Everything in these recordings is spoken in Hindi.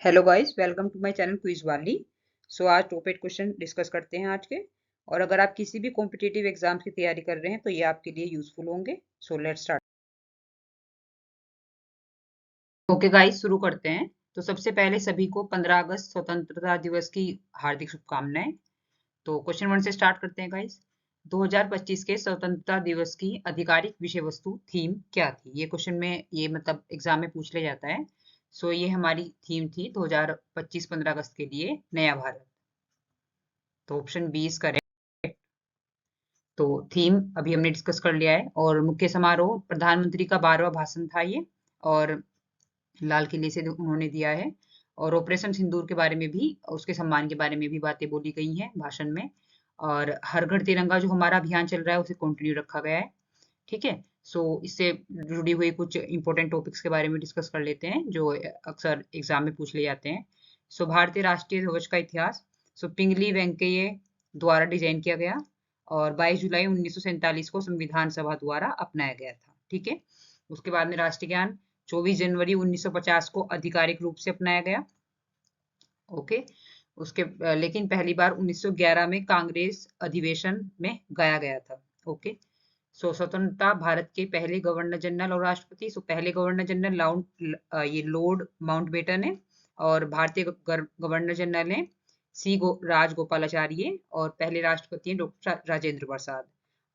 Hello guys, welcome to my channel quiz वाली। आज टॉप 8 क्वेश्चन डिस्कस करते हैं आज के। और अगर आप किसी भी कॉम्पिटिटिव एग्जाम की तैयारी कर रहे हैं तो ये आपके लिए यूजफुल होंगे। Let's start. ओके गाइस, शुरू करते हैं। तो सबसे पहले सभी को 15 अगस्त स्वतंत्रता दिवस की हार्दिक शुभकामनाएं। तो क्वेश्चन 1 से स्टार्ट करते हैं गाइस। 2025 के स्वतंत्रता दिवस की आधिकारिक विषय वस्तु थीम क्या थी? ये क्वेश्चन में ये मतलब एग्जाम में पूछ लिया जाता है। ये हमारी थीम थी 2025 15 अगस्त के लिए नया भारत। तो ऑप्शन बी इज करेक्ट। तो थीम अभी हमने डिस्कस कर लिया है। और मुख्य समारोह प्रधानमंत्री का 12वां भाषण था ये। और लाल किले से उन्होंने दिया है। और ऑपरेशन सिंदूर के बारे में भी, उसके सम्मान के बारे में भी बातें बोली गई हैं भाषण में। और हर घर तिरंगा जो हमारा अभियान चल रहा है उसे कंटिन्यू रखा गया है। ठीक है। इससे जुड़ी हुई कुछ इंपॉर्टेंट टॉपिक्स के बारे में डिस्कस कर लेते हैं जो अक्सर एग्जाम में पूछ लिए जाते हैं। भारतीय राष्ट्रीय ध्वज का इतिहास। पिंगली वेंकैया द्वारा डिजाइन किया गया। और 22 जुलाई 1947 को संविधान सभा द्वारा अपनाया गया था। ठीक है। उसके बाद में राष्ट्रीय ज्ञान। 24 जनवरी 1950 को आधिकारिक रूप से अपनाया गया। ओके। लेकिन पहली बार 1911 में कांग्रेस अधिवेशन में गाया गया था। ओके। स्वतंत्रता भारत के पहले गवर्नर जनरल और राष्ट्रपति। पहले गवर्नर जनरल ये लॉर्ड माउंटबेटन है। और भारतीय गवर्नर जनरल है राजगोपालाचार्य। और पहले राष्ट्रपति हैं डॉक्टर राजेंद्र प्रसाद।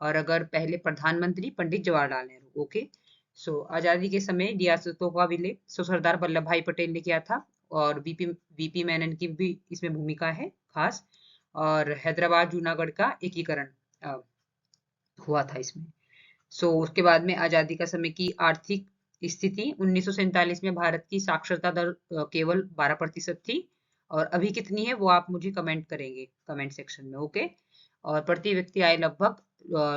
और अगर पहले प्रधानमंत्री पंडित जवाहरलाल नेहरू। ओके। आजादी के समय रियासतों का विलय सरदार वल्लभ भाई पटेल ने किया था। और वीपी मेनन की भी इसमें भूमिका है खास। और हैदराबाद जूनागढ़ का एकीकरण हुआ था इसमें। उसके बाद में आजादी का समय की आर्थिक स्थिति। 1947 में भारत की साक्षरता दर केवल 12% थी। और अभी कितनी है वो आप मुझे कमेंट करेंगे कमेंट सेक्शन में। ओके। और प्रति व्यक्ति आय लगभग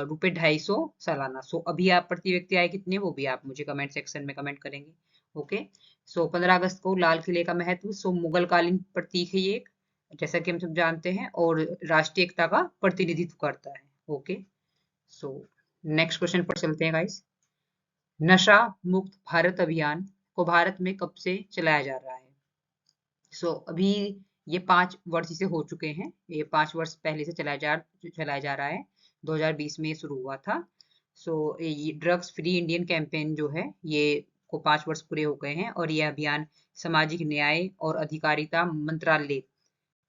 ₹250 सालाना। अभी आप प्रति व्यक्ति आय कितनी है वो भी आप मुझे कमेंट सेक्शन में कमेंट करेंगे। ओके। 15 अगस्त को लाल किले का महत्व। मुगल कालीन प्रतीक है ये एक, जैसा कि हम सब जानते हैं। और राष्ट्रीय एकता का प्रतिनिधित्व करता है। ओके। सो नेक्स्ट क्वेश्चन पर चलते हैं गाइस। नशा मुक्त भारत अभियान को भारत में कब से चलाया जा रहा है? अभी ये 5 वर्ष से हो चुके हैं। ये 5 वर्ष पहले से चलाया जा रहा है। 2020 में ये शुरू हुआ था। ये ड्रग्स फ्री इंडियन कैंपेन जो है ये को 5 वर्ष पूरे हो गए हैं। और ये अभियान सामाजिक न्याय और अधिकारिता मंत्रालय,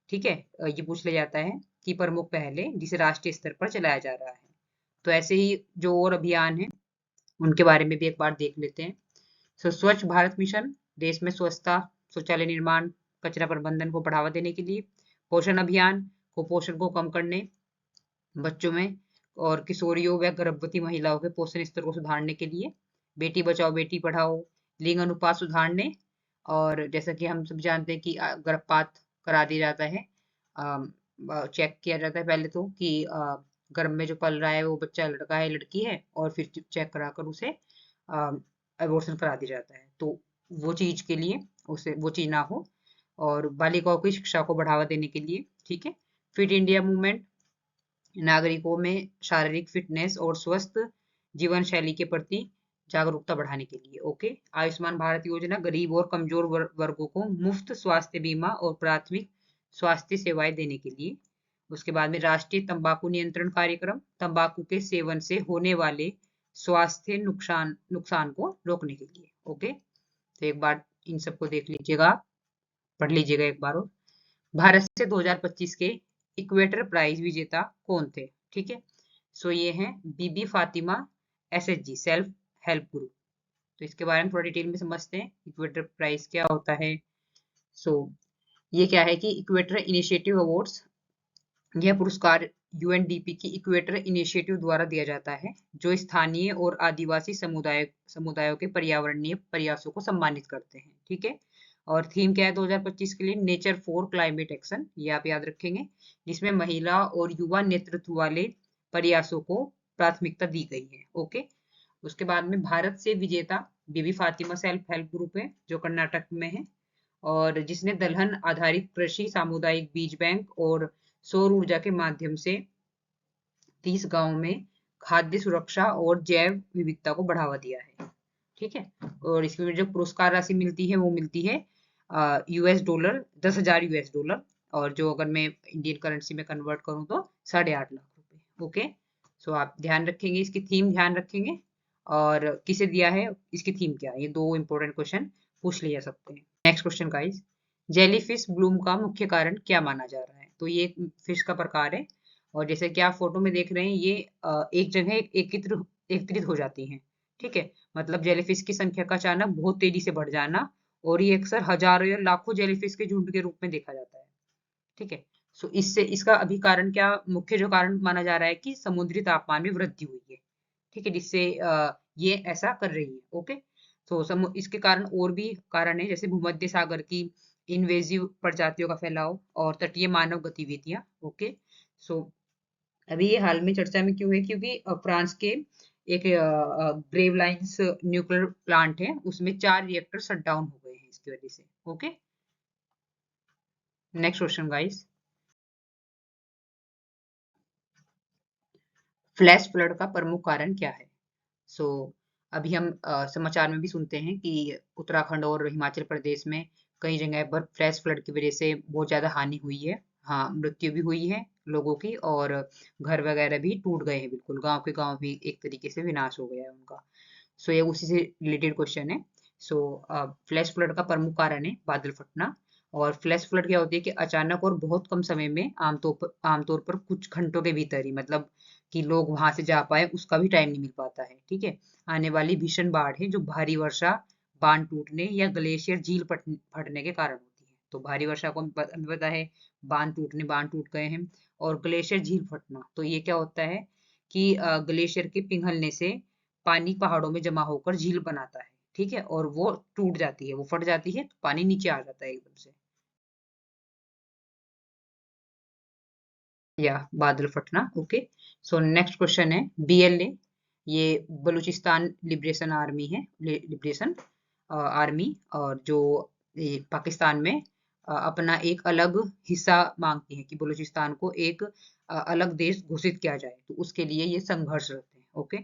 ठीक है, ये पूछ लिया जाता है कि प्रमुख पहल है जिसे राष्ट्रीय स्तर पर चलाया जा रहा है। तो ऐसे ही जो और अभियान है उनके बारे में भी एक बार देख लेते हैं। स्वच्छ भारत मिशन, देश में स्वच्छता, शौचालय निर्माण, कचरा प्रबंधन को बढ़ावा देने के लिए। पोषण अभियान, कुपोषण को कम करने, बच्चों में और किशोरियों व गर्भवती महिलाओं के पोषण स्तर को सुधारने के लिए। बेटी बचाओ बेटी पढ़ाओ, लिंग अनुपात सुधारने। और जैसा कि हम सब जानते हैं कि गर्भपात करा दिया जाता है। चेक किया जाता है पहले तो कि गर्भ में जो पल रहा है वो बच्चा लड़का है लड़की है। और फिर चेक कराकर उसे अबॉर्शन करा दिया जाता है। तो वो चीज के लिए उसे वो चीज ना हो। और बालिकाओं की शिक्षा को बढ़ावा देने के लिए। ठीक है। फिट इंडिया मूवमेंट, नागरिकों में शारीरिक फिटनेस और स्वस्थ जीवन शैली के प्रति जागरूकता बढ़ाने के लिए। ओके। आयुष्मान भारत योजना, गरीब और कमजोर वर्गों को मुफ्त स्वास्थ्य बीमा और प्राथमिक स्वास्थ्य सेवाएं देने के लिए। उसके बाद में राष्ट्रीय तंबाकू नियंत्रण कार्यक्रम, तंबाकू के सेवन से होने वाले स्वास्थ्य नुकसान को रोकने के लिए। ओके। तो एक बार इन सबको देख लीजिएगा, पढ़ लीजिएगा एक बार और। भारत से 2025 के इक्वेटर प्राइज विजेता कौन थे? ठीक है। ये हैं Bibi Fatima SHG self help group. तो इसके बारे में थोड़ा डिटेल में समझते हैं इक्वेटर प्राइज क्या होता है। सो ये क्या है कि इक्वेटर इनिशिएटिव अवार्ड्स, यह पुरस्कार यूएनडीपी की इक्वेटर इनिशिएटिव द्वारा दिया जाता है जो स्थानीय और आदिवासी समुदायों के पर्यावरणीय प्रयासों को सम्मानित करते हैं। ठीक है। और थीम क्या है 2025 के लिए? नेचर फॉर क्लाइमेट एक्शन, ये आप याद रखेंगे, जिसमें महिला और युवा नेतृत्व वाले प्रयासों को प्राथमिकता दी गई है। ओके। उसके बाद में भारत से विजेता बीबी फातिमा सेल्फ हेल्प ग्रुप है जो कर्नाटक में है। और जिसने दलहन आधारित कृषि, सामुदायिक बीज बैंक और सौर ऊर्जा के माध्यम से 30 गांवों में खाद्य सुरक्षा और जैव विविधता को बढ़ावा दिया है। ठीक है। और इसमें जो पुरस्कार राशि मिलती है वो मिलती है US डॉलर, 10,000 US डॉलर, और जो अगर मैं इंडियन करेंसी में कन्वर्ट करूं तो 8.5 लाख रुपए। ओके, सो आप ध्यान रखेंगे, इसकी थीम ध्यान रखेंगे, और किसे दिया है, इसकी थीम क्या है, ये दो इंपॉर्टेंट क्वेश्चन पूछ लिए जा सकते हैं। Next question guys, jellyfish Bloom का मुख्य कारण क्या माना जा रहा है? तो ये एक फिश का प्रकार है, और जैसे कि आप फोटो में देख रहे हैं, ये एक जगह एकत्रित हो जाती हैं। ठीक है, मतलब जेलीफिश की संख्या का अचानक बहुत तेजी से बढ़ जाना, और ये अक्सर हजारों या लाखों जेलीफिश के झुंड के रूप में देखा जाता है। ठीक है, सो इससे इसका अभी कारण क्या, मुख्य जो कारण माना जा रहा है कि समुद्री तापमान में वृद्धि हुई है। ठीक है, जिससे ये ऐसा कर रही है। ओके, तो इसके कारण और भी कारण है, जैसे भूमध्य सागर की इन्वेजिव प्रजातियों का फैलाव और तटीय मानव गतिविधियां। ओके, सो अभी ये हाल में चर्चा में क्यों है, क्योंकि फ्रांस के एक ग्रेवलाइंस न्यूक्लियर प्लांट है, उसमें 4 रिएक्टर शट डाउन हो गए हैं इसकी वजह से। Okay, next question guys, flash flood का प्रमुख कारण क्या है? सो अभी हम समाचार में भी सुनते हैं कि उत्तराखंड और हिमाचल प्रदेश में कई जगह पर फ्लैश फ्लड की वजह से बहुत ज्यादा हानि हुई है। हाँ, मृत्यु भी हुई है लोगों की, और घर वगैरह भी टूट गए हैं, बिल्कुल गांव के गांव भी एक तरीके से विनाश हो गया है उनका। सो ये उसी से रिलेटेड क्वेश्चन है। सो फ्लैश फ्लड का प्रमुख कारण है बादल फटना। और फ्लैश फ्लड क्या होती है कि अचानक और बहुत कम समय में, आमतौर पर कुछ घंटों के भीतर ही, मतलब कि लोग वहां से जा पाए उसका भी टाइम नहीं मिल पाता है। ठीक है, आने वाली भीषण बाढ़ है जो भारी वर्षा, बांध टूटने या ग्लेशियर झील फटने के कारण होती है। तो भारी वर्षा को हमें पता है, बांध टूट गए हैं, और ग्लेशियर झील फटना, तो ये क्या होता है कि ग्लेशियर के पिघलने से पानी पहाड़ों में जमा होकर झील बनाता है। ठीक है, और वो टूट जाती है, वो फट जाती है, तो पानी नीचे आ जाता है एकदम से। या बादल फटना। ओके, सो नेक्स्ट क्वेश्चन है, BLA, ये बलूचिस्तान लिबरेशन आर्मी है, लिबरेशन आर्मी, और जो ये पाकिस्तान में अपना एक अलग हिस्सा मांगती है कि बलूचिस्तान को एक अलग देश घोषित किया जाए, तो उसके लिए ये संघर्षरत है। ओके,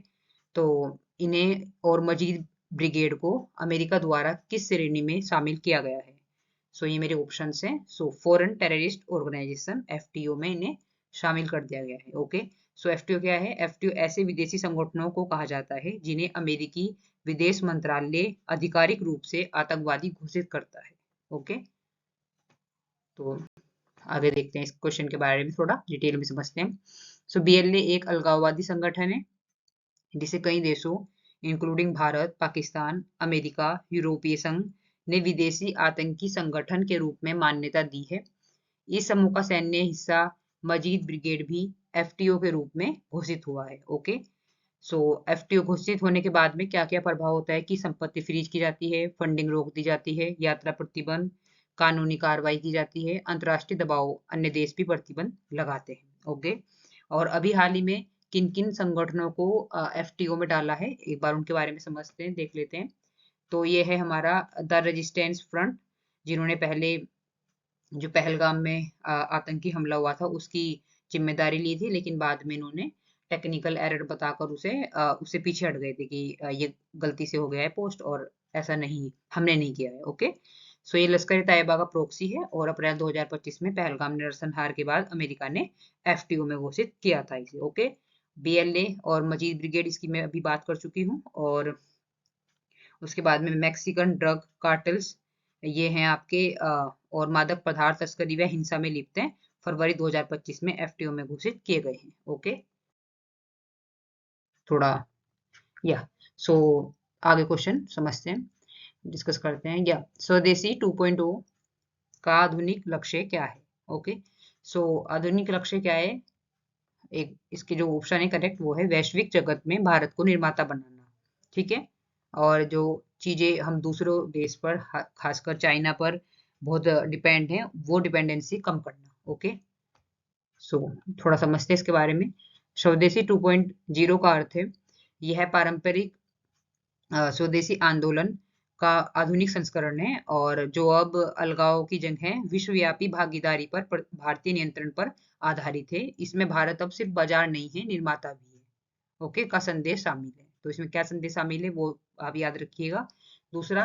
तो इन्हें और मजीद ब्रिगेड को अमेरिका द्वारा किस श्रेणी में शामिल किया गया है? सो ये मेरे ऑप्शंस हैं। So foreign terrorist organisation, FTO में इन्हें शामिल कर दिया गया है। ओके, सो FTO क्या है? FTO ऐसे विदेशी संगठनों को कहा जाता है जिन्हें अमेरिकी विदेश मंत्रालय आधिकारिक रूप से आतंकवादी घोषित करता है। ओके, तो आगे देखते हैं इस क्वेश्चन के बारे में, थोड़ा डिटेल में समझते हैं। सो BLA एक अलगाववादी संगठन है जिसे कई देशों, इंक्लूडिंग भारत, पाकिस्तान, अमेरिका, यूरोपीय संघ ने विदेशी आतंकी संगठन के रूप में मान्यता दी है। इस समूह का सैन्य हिस्सा मजीद ब्रिगेड भी FTO के रूप में घोषित हुआ है। ओके, सो FTO घोषित होने के बाद में क्या क्या प्रभाव होता है कि संपत्ति फ्रीज की जाती है, फंडिंग रोक दी जाती है, यात्रा प्रतिबंध, कानूनी कार्रवाई की जाती है, अंतर्राष्ट्रीय दबाव, अन्य देश भी प्रतिबंध लगाते हैं। ओके, और अभी हाल ही में किन किन संगठनों को FTO में डाला है, एक बार उनके बारे में समझते हैं, देख लेते हैं। तो ये है हमारा द रेजिस्टेंस फ्रंट, जिन्होंने पहले जो पहलगाम में आतंकी हमला हुआ था उसकी जिम्मेदारी ली थी, लेकिन बाद में इन्होंने टेक्निकल एरर बताकर उससे पीछे हट गए थे कि ये गलती से हो गया है पोस्ट, और ऐसा नहीं, हमने नहीं किया है। ओके, सो ये लश्कर ए तैयबा का प्रॉक्सी है, और अप्रैल 2025 में पहलगाम नरसंहार के बाद अमेरिका ने FTO में घोषित किया था इसे। ओके, BLA और मजीद ब्रिगेड, इसकी मैं अभी बात कर चुकी हूँ। और उसके बाद में मैक्सिकन ड्रग कार्टल्स, ये हैं आपके और मादक पदार्थ तस्करी व हिंसा में लिप्त हैं, फरवरी 2025 में FTO में घोषित किए गए हैं। ओके, थोड़ा या सो आगे क्वेश्चन समझते हैं, डिस्कस करते हैं। या स्वदेशी 2.0 का आधुनिक लक्ष्य क्या है? ओके, सो आधुनिक लक्ष्य क्या है? एक इसकी जो ऑप्शन है करेक्ट, वो है वैश्विक जगत में भारत को निर्माता बनाना। ठीक है, और जो चीजें हम दूसरों देश पर, खासकर चाइना पर बहुत डिपेंड है, वो डिपेंडेंसी कम करना। ओके, सो थोड़ा समझते हैं इसके बारे में। स्वदेशी 2.0 का अर्थ है, यह पारंपरिक स्वदेशी आंदोलन का आधुनिक संस्करण है, और जो अब अलगाव की जंग है, विश्वव्यापी भागीदारी पर, भारतीय नियंत्रण पर आधारित है। इसमें भारत अब सिर्फ बाजार नहीं है, निर्माता भी है। ओके, का संदेश शामिल है। तो इसमें क्या संदेश शामिल है वो आप याद रखिएगा। दूसरा,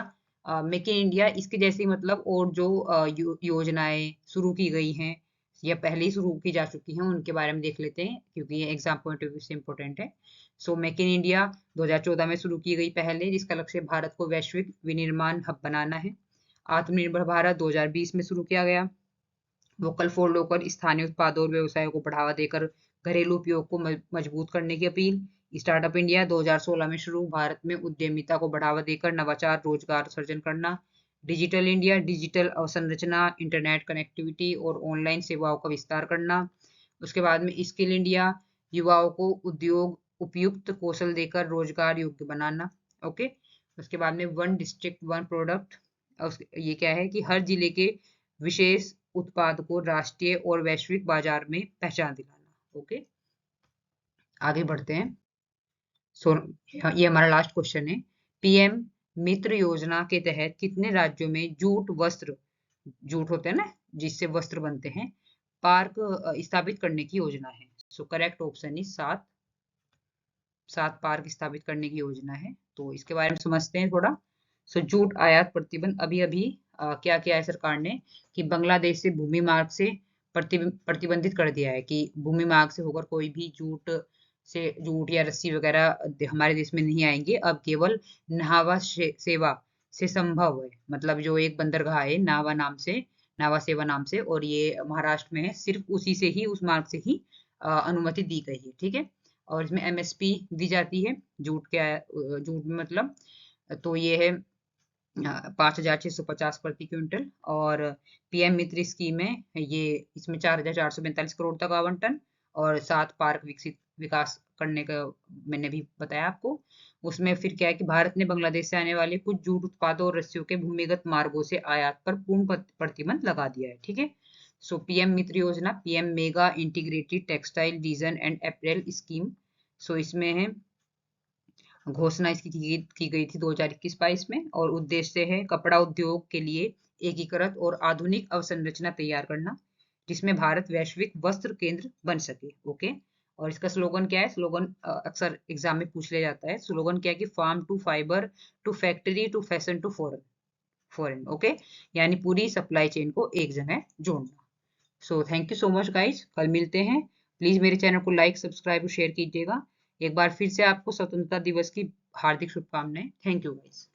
मेक इन इंडिया इसके जैसी मतलब और जो योजनाएं शुरू की गई हैं या पहले ही शुरू की जा चुकी हैं उनके बारे में देख लेते हैं, क्योंकि ये एग्जाम पॉइंट ऑफ व्यू से इम्पोर्टेंट है। सो मेक इन इंडिया 2014 में शुरू की गई पहले, जिसका लक्ष्य भारत को वैश्विक विनिर्माण हब बनाना है। आत्मनिर्भर भारत 2020 में शुरू किया गया। वोकल फॉर लोकल, स्थानीय उत्पादों और व्यवसायों को बढ़ावा देकर घरेलू उपयोग को मजबूत करने की अपील। स्टार्टअप इंडिया 2016 में शुरू, भारत में उद्यमिता को बढ़ावा देकर नवाचार रोजगार सृजन करना। डिजिटल इंडिया, डिजिटल अवसंरचना, इंटरनेट कनेक्टिविटी और ऑनलाइन सेवाओं का विस्तार करना। उसके बाद में स्किल इंडिया, युवाओं को उद्योग उपयुक्त कौशल देकर रोजगार योग्य बनाना। ओके। उसके बाद में वन डिस्ट्रिक्ट वन प्रोडक्ट, ये क्या है कि हर जिले के विशेष उत्पाद को राष्ट्रीय और वैश्विक बाजार में पहचान दिलाना। ओके, आगे बढ़ते हैं। सो ये हमारा लास्ट क्वेश्चन है। पीएम मित्र योजना के तहत कितने राज्यों में जूट वस्त्र, जूट होते हैं ना जिससे वस्त्र बनते हैं, पार्क स्थापित करने की योजना है? So correct option is 7 park स्थापित करने की योजना है। तो इसके बारे में समझते हैं थोड़ा। सो जूट आयात प्रतिबंध, अभी अभी क्या किया है सरकार ने कि बांग्लादेश से भूमि मार्ग से प्रतिबंधित कर दिया है कि भूमि मार्ग से होकर कोई भी जूट या रस्सी वगैरह हमारे देश में नहीं आएंगे। अब केवल नावा सेवा से संभव है, मतलब जो एक बंदरगाह है नावा सेवा नाम से, और ये महाराष्ट्र में है, सिर्फ उसी से ही, उस मार्ग से ही अनुमति दी गई है। ठीक है। और इसमें एमएसपी दी जाती है जूट में, मतलब तो ये है 5,650 प्रति क्विंटल। और पीएम मित्र स्कीम है ये, इसमें 4,445 करोड़ तक आवंटन और 7 पार्क विकास करने का मैंने भी बताया आपको। उसमें फिर क्या है कि भारत ने बांग्लादेश से आने वाले कुछ जूट उत्पादों और रस्सियों के भूमिगत मार्गों से आयात पर पूर्ण प्रतिबंध लगा दिया है। ठीक है। सो पीएम मित्र योजना, PM mega integrated textile region and apparel scheme. So इसमें है, घोषणा इसकी की गई थी 2021-22 में, और उद्देश्य है कपड़ा उद्योग के लिए एकीकृत और आधुनिक अवसंरचना तैयार करना, जिसमें भारत वैश्विक वस्त्र केंद्र बन सके। ओके। और इसका स्लोगन क्या है? स्लोगन अक्सर एग्जाम में पूछ लिया जाता है। स्लोगन क्या है कि farm to fibre to factory to fashion to foreign. Okay, यानी पूरी सप्लाई चेन को एक जगह जोड़ना। So thank you so much guys, कल मिलते हैं। प्लीज मेरे चैनल को लाइक, सब्सक्राइब और शेयर कीजिएगा। एक बार फिर से आपको स्वतंत्रता दिवस की हार्दिक शुभकामनाएं। Thank you guys.